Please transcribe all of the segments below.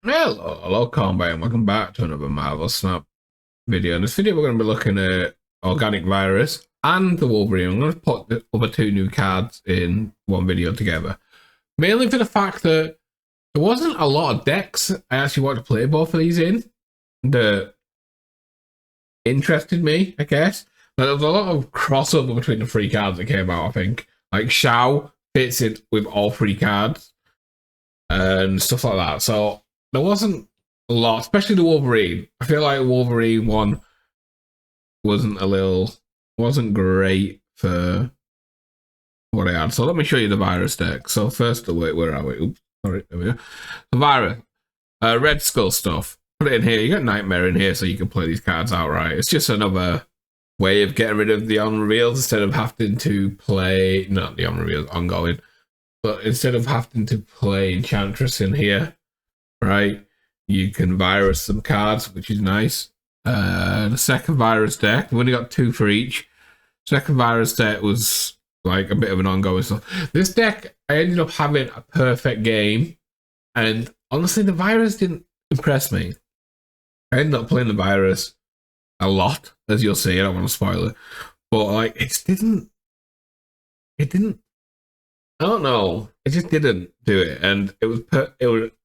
Hello, Combat, and welcome back to another Marvel Snap video. In this video, we're going to be looking at Organic Virus and the Wolverine. I'm going to put the other two new cards in one video together. Mainly for the fact that there wasn't a lot of decks I actually wanted to play both of these in that interested me, I guess. But there was a lot of crossover between the three cards that came out, I think. Like, Shao fits in with all three cards and stuff like that. So there wasn't a lot, especially the Wolverine. I feel like Wolverine one wasn't great for what I had. So let me show you the virus deck. So first, wait, where are we? Oops, sorry, there we go. The virus, Red Skull stuff. Put it in here. You got Nightmare in here, so you can play these cards outright. It's just another way of getting rid of the on-reveals instead of having to play, not the on-reveals, ongoing, but instead of having to play Enchantress in here, right, you can virus some cards, which is nice. The second virus deck, we've only got two for each. Second virus deck was like a bit of an ongoing stuff. This deck, I ended up having a perfect game, and honestly, the virus didn't impress me. I ended up playing the virus a lot, as you'll see. I don't want to spoil it, but like it didn't. I don't know. It just didn't do it, and it was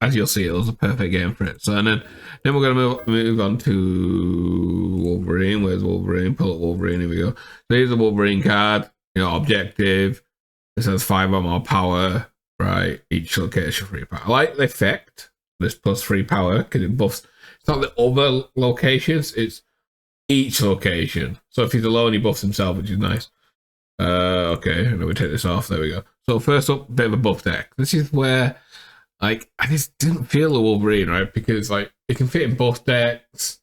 as you'll see, it was a perfect game for it. So and then we're gonna move on to Wolverine. Where's Wolverine? Pull up Wolverine. Here we go. So here's the Wolverine card. You know, objective. It says 5 or more power. Right. Each location 3 power. I like the effect. This plus 3 power because it buffs. It's not the other locations. It's each location. So if he's alone, he buffs himself, which is nice. Okay, and then we take this off. There we go. So first up, bit of a buff deck. This is where, like, I just didn't feel the Wolverine, right? Because, like, it can fit in both decks.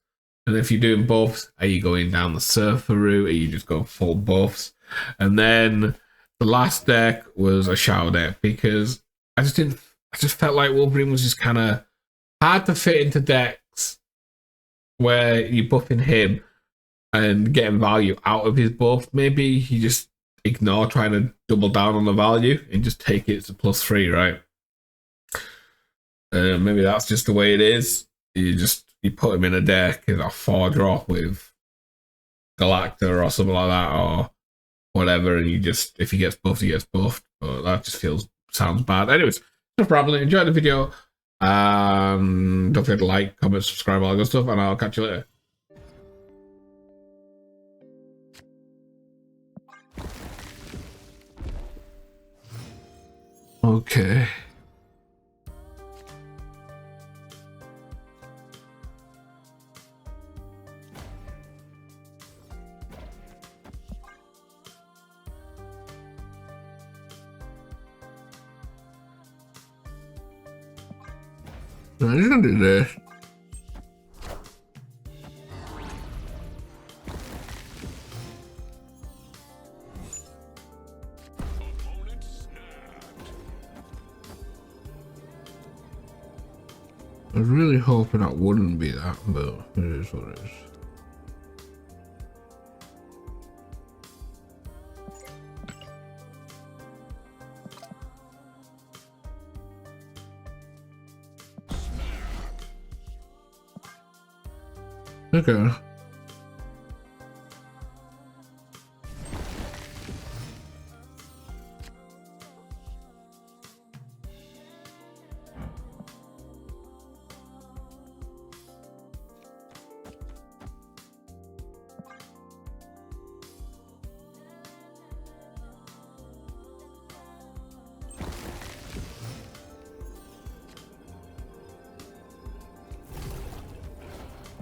And if you're doing buffs, are you going down the Surfer route? Are you just going full buffs? And then the last deck was a Shao deck because I just felt like Wolverine was just kind of hard to fit into decks where you're buffing him and getting value out of his buff. Maybe you just ignore trying to double down on the value and just take it to +3, right? Maybe that's just the way it is. You put him in a deck as a 4-drop with Galacta or something like that or whatever, and if he gets buffed, he gets buffed. But that just sounds bad. Anyways, no problem. Enjoy the video. Don't forget to like, comment, subscribe, all that good stuff, and I'll catch you later. Okay. I'm just gonna do this. I was really hoping that wouldn't be that, but it is what it is. Okay.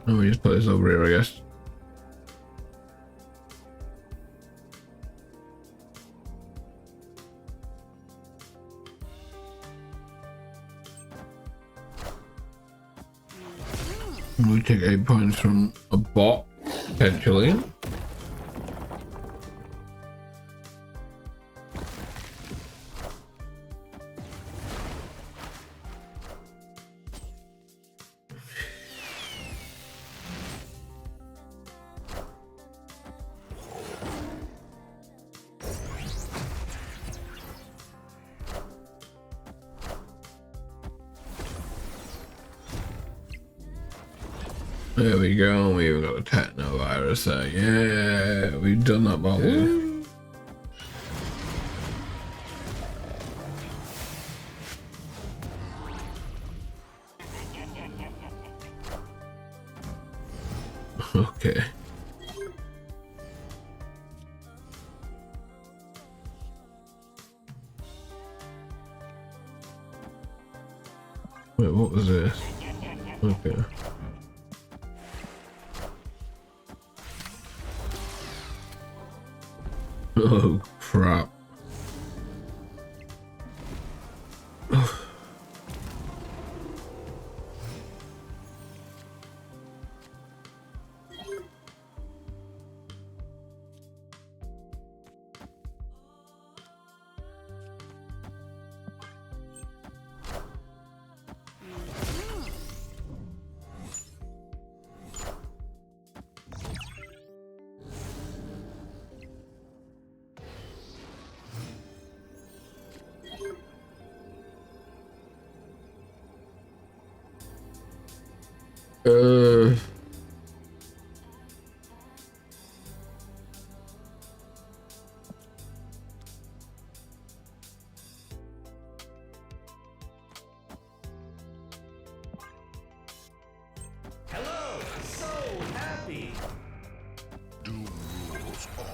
Oh, we just put this over here, I guess. We take 8 points from a bot, potentially. There we go. We've got a Techno Virus there. Yeah, we've done that, Bobby. Okay. Wait, what was this? Okay. Oh, crap. Uh, Hello, so happy. Doom rules all.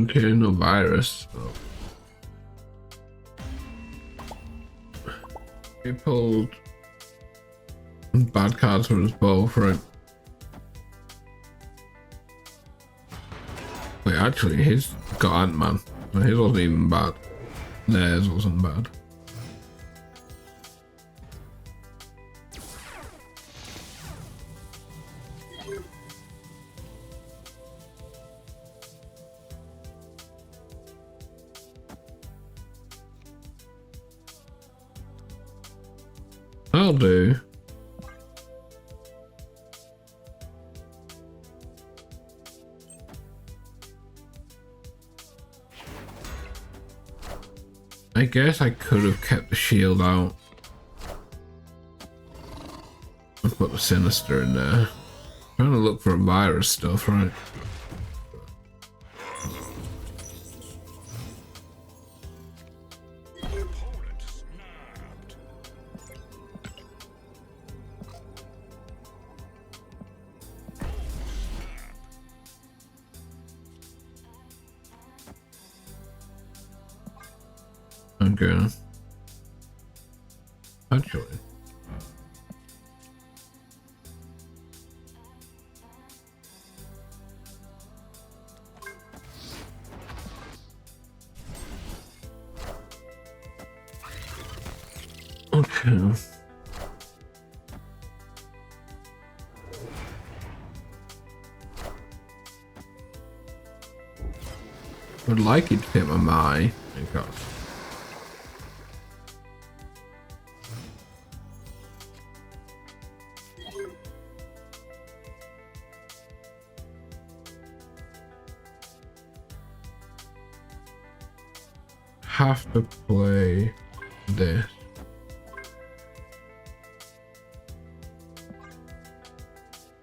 Okay, no virus. So. He pulled bad cards for his bow, right? Wait, actually, his got Ant-Man. So his wasn't even bad. Theirs wasn't bad. I'll do. I guess I could have kept the shield out and put the Sinister in there. Trying to look for virus stuff, right? Opponent snapped. Okay. Actually. Okay. Would like it to hit my mind. Because have to play this.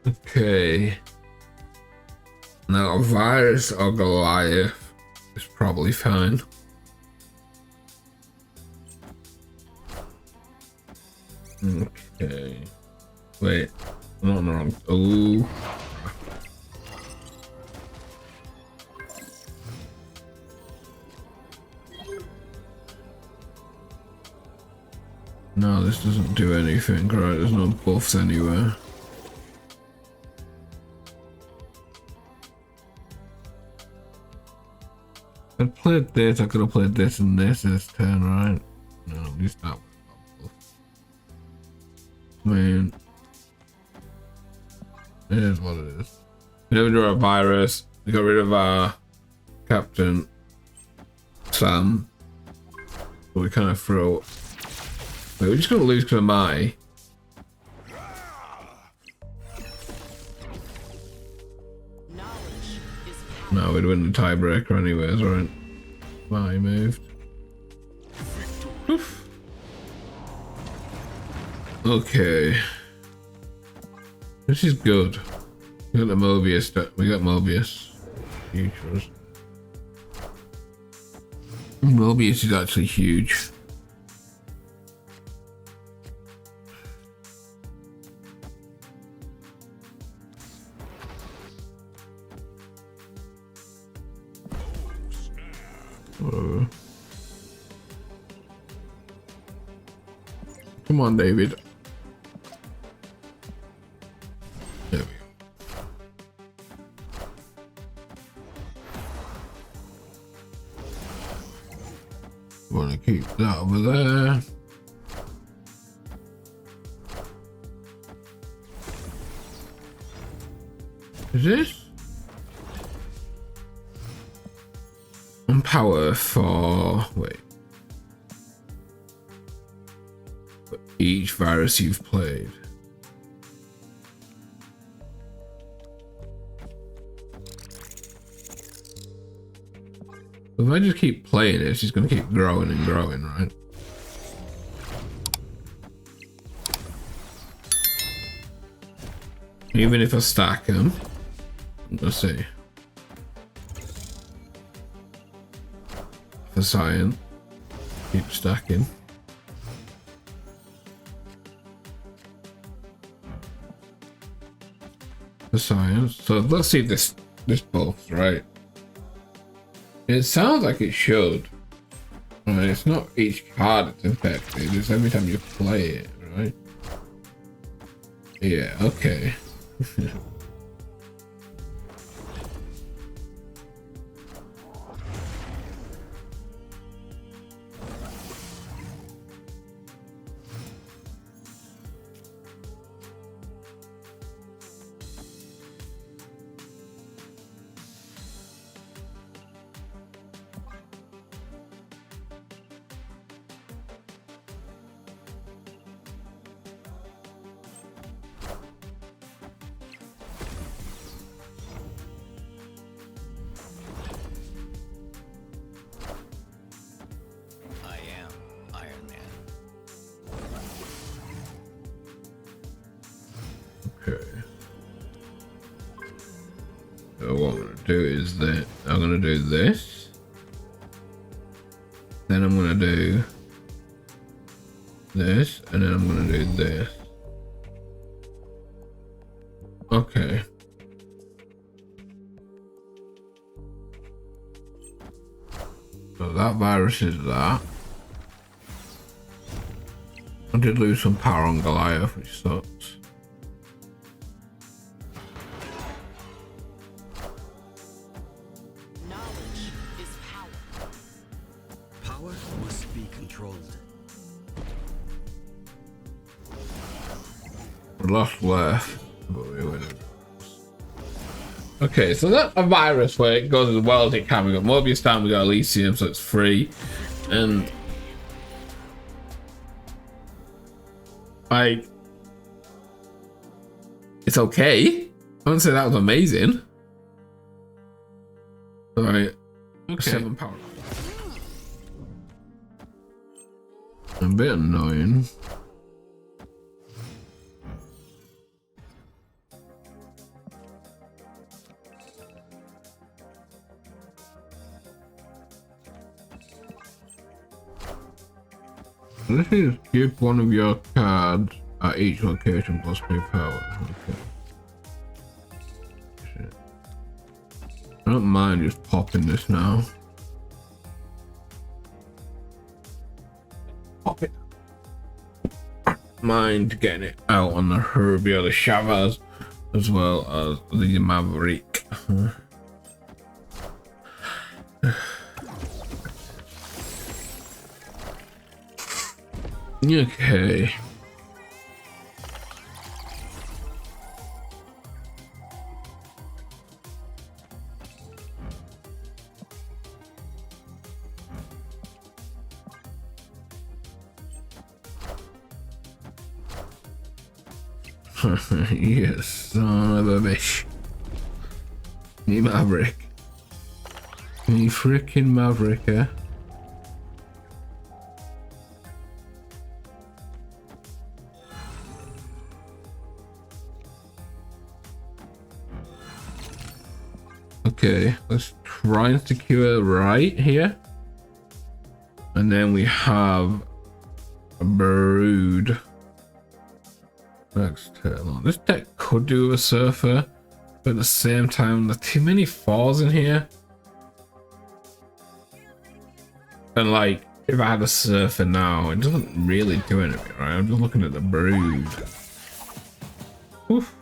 Okay. Now, Virus or Goliath is probably fine. Okay. Wait. I'm not on the wrong. Oh. No, this doesn't do anything, right? There's no buffs anywhere. I played this, I could have played this and this turn, right? No, at least that was man. It is what it is. We never drew a virus. We got rid of our captain, Sam. But we kind of throw. Wait, we're just gonna lose because of my. No, we'd win the tiebreaker anyways, right? My moved. Oof. Okay. This is good. We got the Mobius. We got Mobius. Huge for us. Mobius is actually huge. Whatever. Come on, David. There we go. Want to keep that over there. Is this? And power for wait. For each virus you've played. If I just keep playing it, it's just going to keep growing and growing, right? Even if I stack them, let's see. For science, keep stacking. For science, so let's see if this bulks, right? It sounds like it should. Right, it's not each card that's infected, it's every time you play it, right? Yeah, okay. Okay. So what I'm gonna do is that I'm gonna do this. Then I'm gonna do this, and then I'm gonna do this. Okay. So that virus is that. I did lose some power on Goliath, which sucks. Lost left. Okay, so that's a virus where it goes as well as it can. We got Mobius time, we got Elysium, so it's free. And like it's okay. I wouldn't say that was amazing. Alright. Okay. 7 power. A bit annoying. This is give one of your cards at each location plus 3 power. Okay. Shit. I don't mind just popping this now. Pop it. Mind getting it out on the Herbie or the Shavaz as well as the Maverick. Okay. Yes, son of a bitch. You Maverick. You freaking Maverick, eh? Okay, let's try and secure right here. And then we have a brood. External. This deck could do a surfer, but at the same time, there's too many fours in here. And like, if I had a surfer now, it doesn't really do anything, right? I'm just looking at the brood. Oof.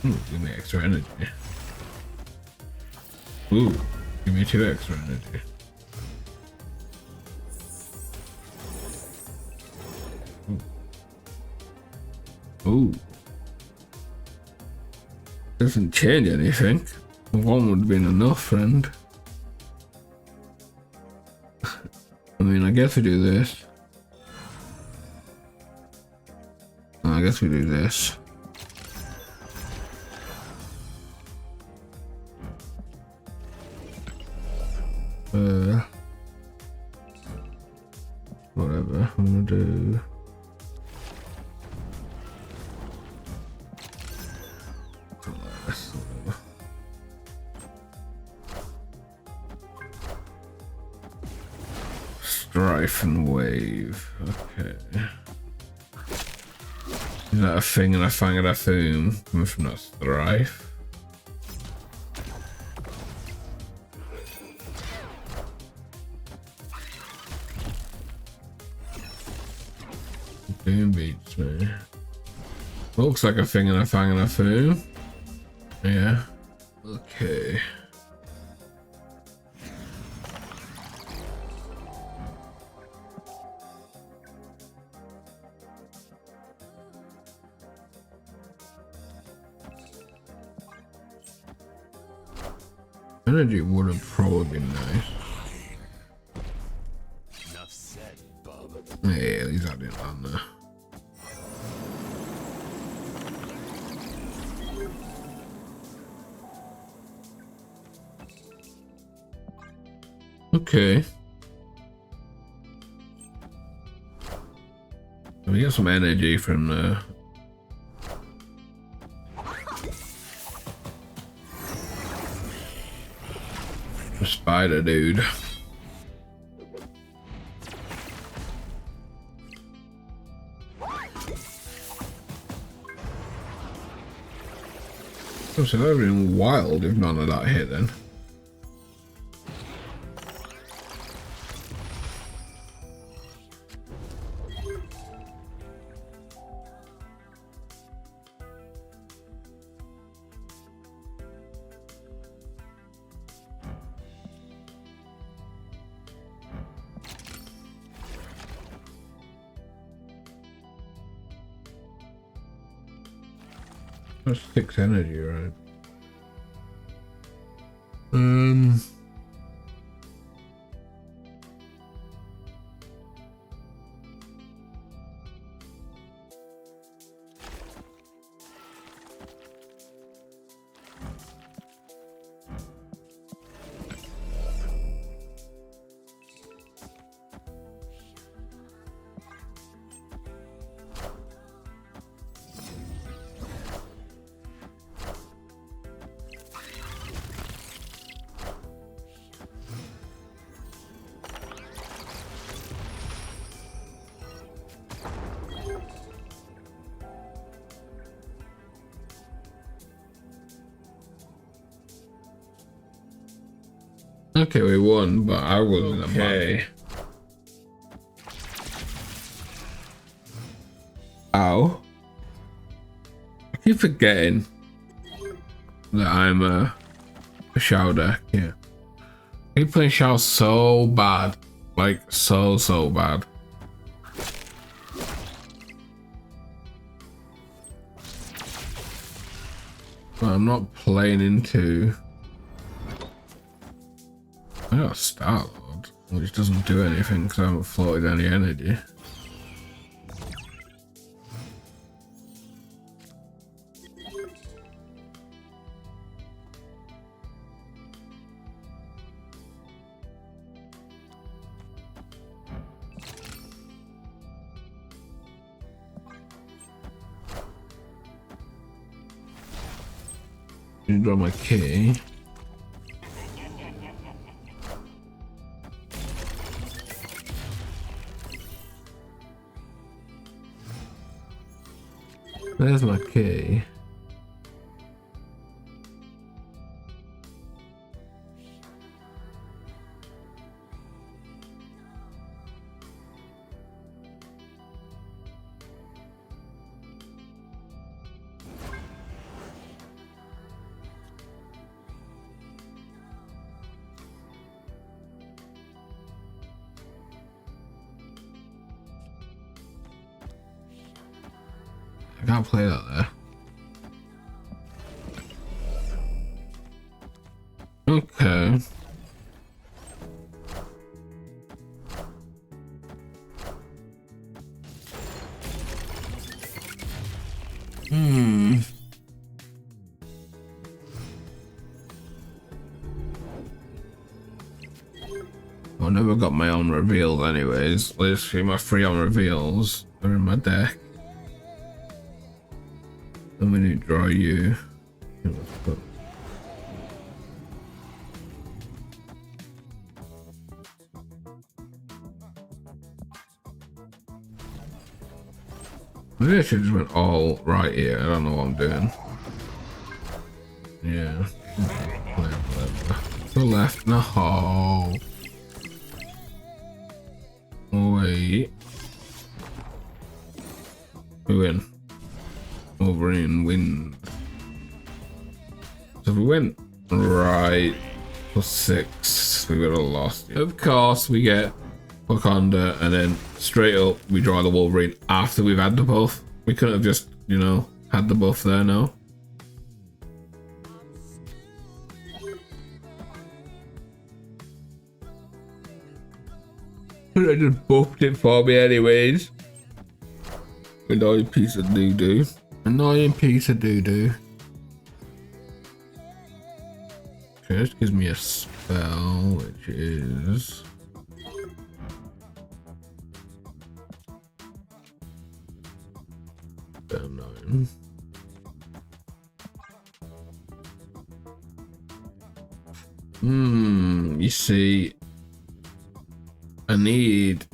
Ooh, give me extra energy. Ooh, give me 2 extra energy. Ooh. Doesn't change anything. One would have been enough, friend. I mean, I guess we do this. I guess we do this. Whatever I'm gonna do. Strife and wave. Okay. Is that a thing and a fang and a foom coming from that strife? Doom beats me. Looks like a thing and a fang and a foom. Yeah. Okay. Energy would have probably been nice. Enough said, bub. Yeah, at least I didn't land there. Okay. We get some energy from the spider dude. Oh, so that would have been wild if none of that hit then. That's 6 energy, right? Okay, we won, but I wasn't okay. Ow. I keep forgetting that I'm a Shao deck, yeah. I keep playing Shao so bad. Like, so bad. But I'm not playing into... I got a Star Lord, which doesn't do anything because I haven't floated any energy. me draw my key. There's my key. I can't play that there. Okay. I never got my own reveals anyways. Let's see, my free on reveals are in my deck. I'm gonna draw you. Maybe I should just went all right here. I don't know what I'm doing. Yeah. To the left. No. Wait. We win. Wolverine wins. So if we went right for 6, we would have lost. Of course, we get Wakanda, and then straight up we draw the Wolverine after we've had the buff. We couldn't have just, you know, had the buff there now. Could have just buffed it for me anyways. Annoying piece of doo-doo. Annoying piece of doo-doo. Okay, this gives me a spell, which is... Damn 9. You see, I need...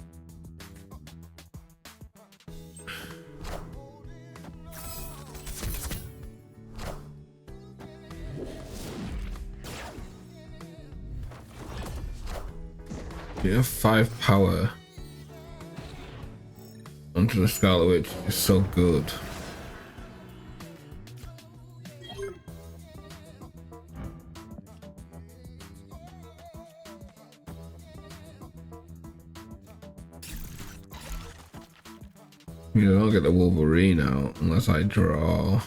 You have 5 power onto the Scarlet Witch. Is so good. You know, I'll get the Wolverine out unless I draw.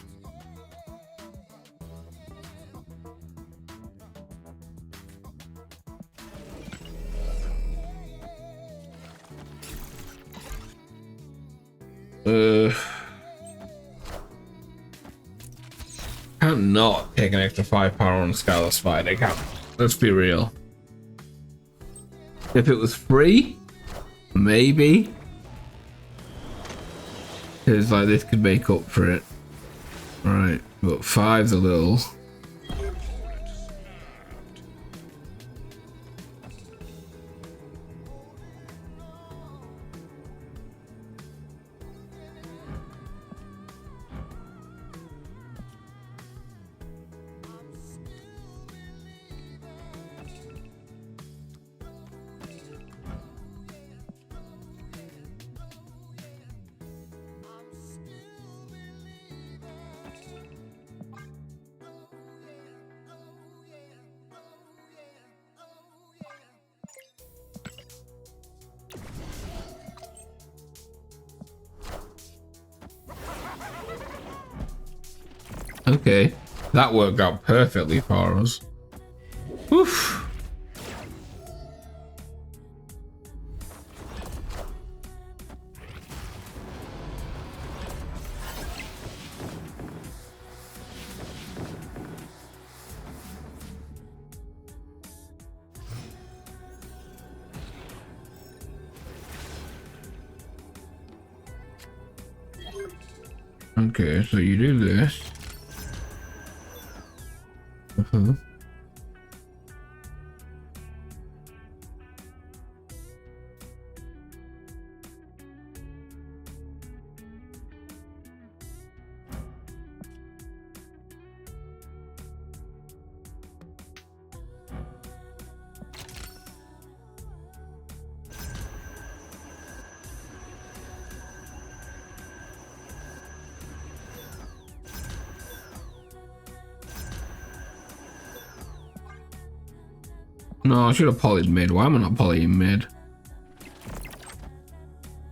Can't not take an extra 5 power on Scarlet Spider. Can't. Let's be real. If it was free, maybe. Because like this could make up for it. Right, but 5's a little. Okay, that worked out perfectly for us. Oof. Okay, so you do this. Uh-huh. No, I should have polyed mid. Why am I not polying mid?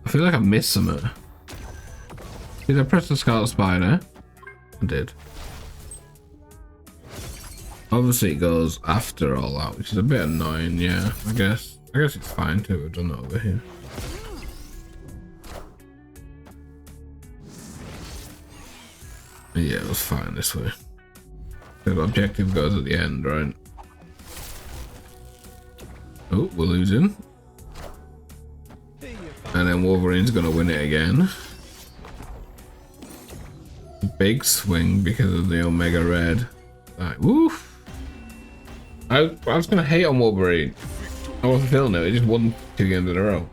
I feel like I missed something. Did I press the Scarlet Spider? I did. Obviously it goes after all that, which is a bit annoying, yeah, I guess. I guess it's fine to have done it over here. Yeah, it was fine this way. The objective goes at the end, right? Oh, we're losing. And then Wolverine's gonna win it again. Big swing because of the Omega Red. Like, woof. I was gonna hate on Wolverine. I wasn't feeling it. It just won 2 games in a row.